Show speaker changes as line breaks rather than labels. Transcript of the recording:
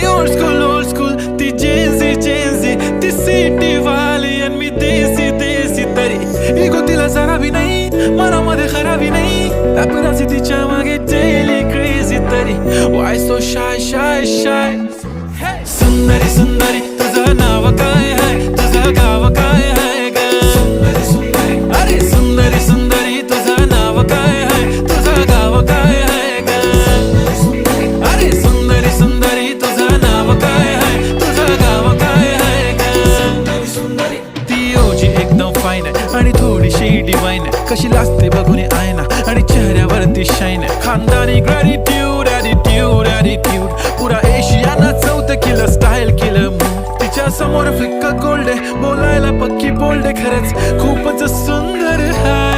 ती old school ती Gen Z ती सिटी वाली आणि मी देसी तरी इगो तिला जरा भी नाही मनामध्ये खराबी नाही पॅपराझी तिच्या मागे डेली क्रेझी तरी वाय सो शाय सुंदरी तुझं नाव काय आहे तुझं गाव काय आहे ग अरे सुंदरी तुझं नाव काय आहे तुझं गाव काय आहे ग अरे सुंदरी तुझं नाव काय आहे तुझं गाव काय आहे ग ती ओजी एकदम फाईन आहे आणि थोडीशी डिवाईन आहे कशी लाजते बघून आयना आणि चेहऱ्यावरती शाईन आहे खानदानी ग्रॅटिट्यूड ॲटिट्यूड पुरा एशियाना चौथं किलं स्टाईल केलं मूड तिच्या समोर फिक्का गोल्ड आहे बोलायला पक्की बोल्ड आहे खरंच खूपच सुंदर आहे